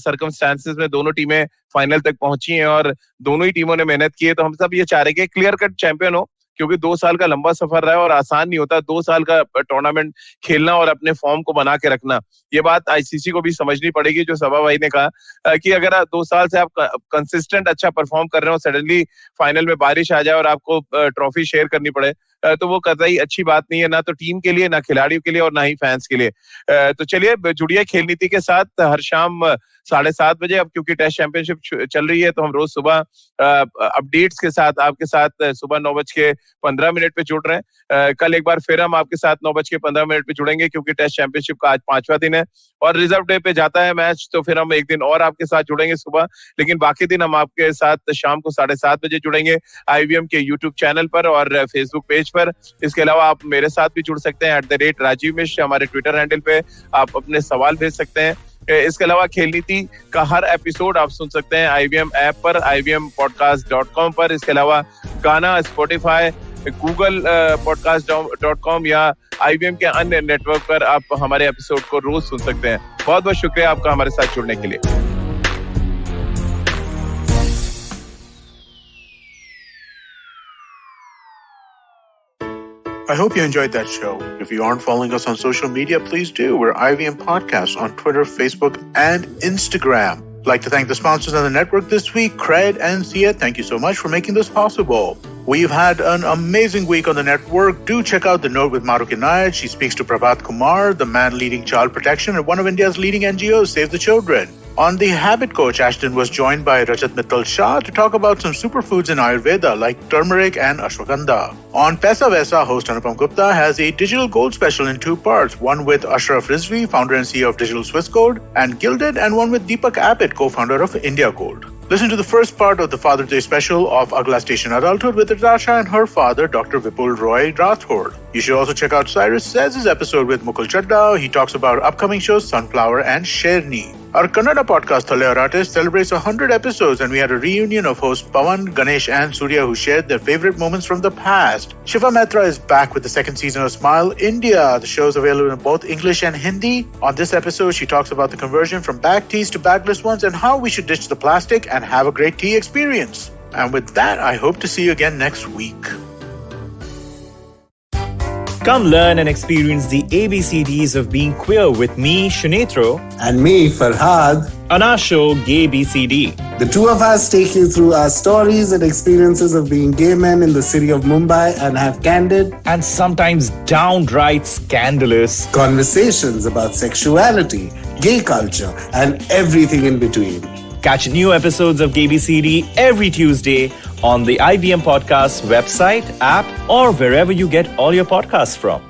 सर्कमस्टांसेस में दोनों टीमें फाइनल तक पहुंची हैं और दोनों ही टीमों ने मेहनत की है। तो हम सब ये चाह रहे हैं कि क्लियर कट चैंपियन हो, क्योंकि 2 साल का लंबा सफर रहा है और आसान नहीं होता 2 साल का टूर्नामेंट खेलना और अपने फॉर्म को बना के रखना। ये बात आईसीसी को भी समझनी पड़ेगी, जो सबा भाई ने कहा कि अगर 2 साल से आप कंसिस्टेंट अच्छा परफॉर्म कर रहे हो, सडनली फाइनल में बारिश आ जाए और आपको ट्रॉफी शेयर करनी पड़े, तो वो कतई अच्छी बात नहीं है, ना तो टीम के लिए, ना खिलाड़ियों के लिए और ना ही फैंस के लिए। तो चलिए जुड़िए खेल नीति के साथ हर शाम 7:30 बजे। अब क्योंकि टेस्ट चैंपियनशिप चल रही है तो हम रोज सुबह अपडेट्स के साथ आपके साथ सुबह 9:15 पे जुड़ रहे हैं। कल एक बार फिर हम आपके साथ 9:15 पे जुड़ेंगे, क्योंकि टेस्ट चैंपियनशिप का आज 5वां दिन है और रिजर्व डे पे जाता है मैच, तो फिर हम एक दिन और आपके साथ जुड़ेंगे सुबह, लेकिन बाकी दिन हम आपके साथ शाम को 7:30 बजे जुड़ेंगे IVM के यूट्यूब चैनल पर और फेसबुक पेज पर। इसके अलावा आप मेरे साथ भी जुड़ सकते हैं @राजीव मिश्र, हमारे ट्विटर हैंडल पे आप अपने सवाल भेज सकते हैं। इसके अलावा खेल नीति का हर एपिसोड आप सुन सकते हैं IVM ऐप पर, ivmpodcast.com पर। इसके अलावा गाना, स्पॉटिफाई, गूगल podcast.com या IVM के अन्य नेटवर्क पर आप हमारे एपिसोड को रोज सुन सकते हैं। बहुत बहुत शुक्रिया आपका हमारे साथ जुड़ने के लिए। I hope you enjoyed that show. If you aren't following us on social media, please do. We're IVM Podcasts on Twitter, Facebook, and Instagram. I'd like to thank the sponsors on the network this week, Cred and Sia. Thank you so much for making this possible. We've had an amazing week on the network. Do check out The Note with Mahrukh Inayat. She speaks to Prabhat Kumar, the man leading child protection at one of India's leading NGOs, Save the Children. On The Habit Coach, Ashton was joined by Rajat Mittal Shah to talk about some superfoods in Ayurveda like turmeric and ashwagandha. On Paisa Vaisa, host Anupam Gupta has a digital gold special in 2 parts, one with Ashraf Rizvi, founder and CEO of Digital Swiss Gold and Gilded, and one with Deepak Abbott, co-founder of India Gold. Listen to the first part of the Father's Day special of Agla Station Adulthood with Natasha and her father, Dr. Vipul Roy Rathod. You should also check out Cyrus Says' episode with Mukul Chadda. He talks about upcoming shows Sunflower and Sherni. Our Kannada podcast, Thale Artist, celebrates 100 episodes, and we had a reunion of hosts Pawan, Ganesh, and Surya who shared their favorite moments from the past. Shiva Mehta is back with the second season of Smile India. The show is available in both English and Hindi. On this episode, she talks about the conversion from bag teas to bagless ones and how we should ditch the plastic and have a great tea experience. And with that, I hope to see you again next week. Come learn and experience the ABCDs of being queer with me, Shunetro, and me, Farhad, on our show Gay BCD. The two of us take you through our stories and experiences of being gay men in the city of Mumbai and have candid and sometimes downright scandalous conversations about sexuality, gay culture, and everything in between. Catch new episodes of Gay BCD every Tuesday on the IVM Podcast website, app, or wherever you get all your podcasts from.